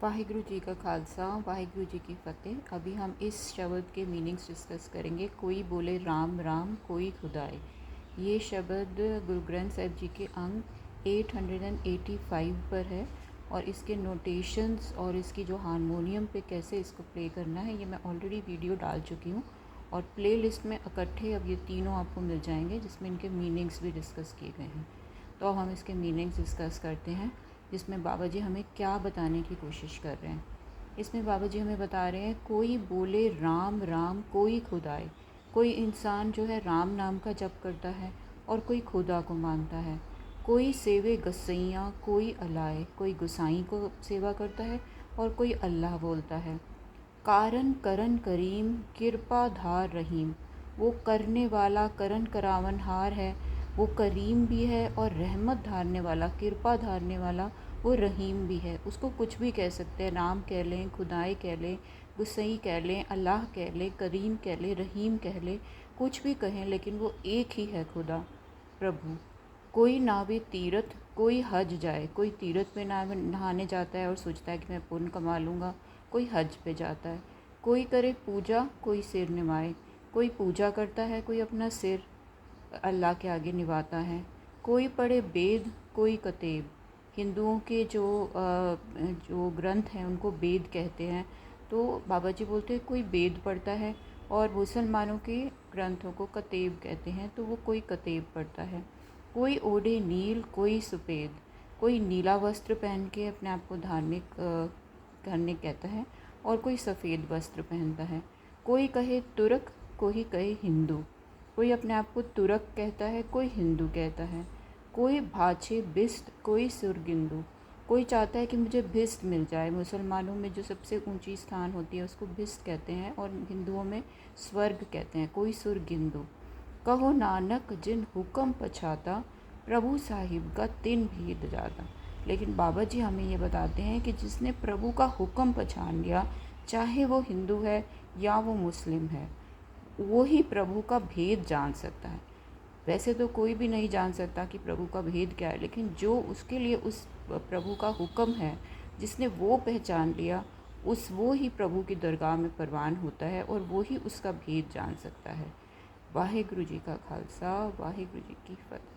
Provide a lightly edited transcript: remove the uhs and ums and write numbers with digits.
वाहिगुरु जी का खालसा, वाहिगुरु जी की फ़तेह। अभी हम इस शब्द के मीनिंग्स डिस्कस करेंगे। कोई बोले राम राम, कोई खुदाए। ये शब्द गुरु ग्रंथ साहिब जी के अंग 885 पर है और इसके नोटेशंस और इसकी जो हारमोनियम पे कैसे इसको प्ले करना है ये मैं ऑलरेडी वीडियो डाल चुकी हूँ और प्लेलिस्ट में इकट्ठे अब ये तीनों आपको मिल जाएंगे जिसमें इनके मीनिंग्स भी डिस्कस किए गए हैं। तो अब हम इसके मीनिंग्स डिस्कस करते हैं जिसमें बाबा जी हमें क्या बताने की कोशिश कर रहे हैं। इसमें बाबा जी हमें बता रहे हैं कोई बोले राम राम, कोई खुदाए। कोई इंसान जो है राम नाम का जप करता है और कोई खुदा को मानता है। कोई सेवे गसैया, कोई अलाए। कोई गुसाई को सेवा करता है और कोई अल्लाह बोलता है। कारण करन करीम, कृपा धार रहीम। वो करने वाला करन करावनहार है, वो करीम भी है और रहमत धारने वाला, कृपा धारने वाला वो रहीम भी है। उसको कुछ भी कह सकते हैं, राम कह लें, खुदाई कह लें, गुसई कह लें, अल्लाह कह लें, करीम कह लें, रहीम कह लें, कुछ भी कहें लेकिन वो एक ही है खुदा प्रभु। कोई नावे तीरथ, कोई हज जाए। कोई तीरथ पे नहाने जाता है और सोचता है कि मैं पुण्य कमा लूँगा। कोई हज पे जाता है। कोई करे पूजा, कोई सिर निभाए। कोई पूजा करता है, कोई अपना सिर अल्लाह के आगे निभाता है। कोई पढ़े वेद, कोई कतेब। हिंदुओं के जो ग्रंथ हैं उनको वेद कहते हैं। तो बाबा जी बोलते हैं कोई वेद पढ़ता है और मुसलमानों के ग्रंथों को कतेब कहते हैं, तो वो कोई कतेब पढ़ता है। कोई ओढ़े नील, कोई सफ़ेद। कोई नीला वस्त्र पहन के अपने आप को धार्मिक करने कहता है और कोई सफ़ेद वस्त्र पहनता है। कोई कहे तुर्क, कोई कहे हिंदू। कोई अपने आप को तुर्क कहता है, कोई हिंदू कहता है। कोई भाछे बिस्त, कोई सुरगिंदू। कोई चाहता है कि मुझे भिस्त मिल जाए। मुसलमानों में जो सबसे ऊंची स्थान होती है उसको भिस्त कहते हैं और हिंदुओं में स्वर्ग कहते हैं। कोई सुरगिंदू। कहो नानक जिन हुक्म पछाता, प्रभु साहिब का तिन भेद जाता। लेकिन बाबा जी हमें ये बताते हैं कि जिसने प्रभु का हुक्म पहचान लिया, चाहे वो हिंदू है या वो मुस्लिम है, वो ही प्रभु का भेद जान सकता है। वैसे तो कोई भी नहीं जान सकता कि प्रभु का भेद क्या है, लेकिन जो उसके लिए उस प्रभु का हुक्म है, जिसने वो पहचान लिया, वो ही प्रभु की दरगाह में परवान होता है और वो ही उसका भेद जान सकता है। वाहिगुरु जी का खालसा, वाहिगुरु जी की फतेह।